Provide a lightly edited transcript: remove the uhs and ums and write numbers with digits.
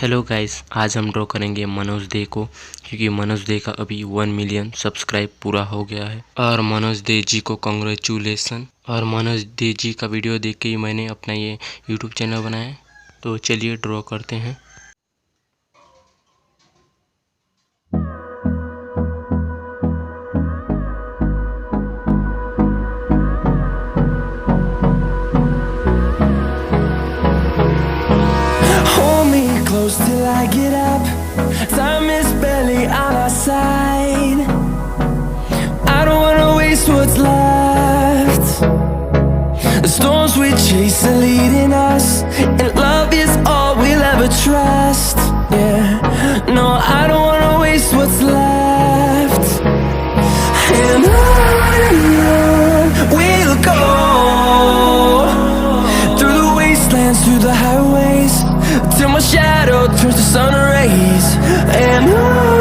Hello guys, आज हम draw करेंगे मनोज दे को, क्योंकि मनोज दे का अभी 1 मिलियन सब्सक्राइब पूरा हो गया है। और मनोज दे जी को कॉन्ग्रेचुलेसन। और मनोज दे जी का वीडियो देख के ही मैंने अपना ये यूट्यूब चैनल बनाया है। तो चलिए ड्रॉ करते हैं। Close till I get up. Time is barely on our side. I don't wanna waste what's left. The storms we chase are leading us, and love is all we'll ever trust. Yeah, no, I don't wanna waste what's left. And on we'll go, through the wastelands, through the highways, till my shadow turns to sun rays. And on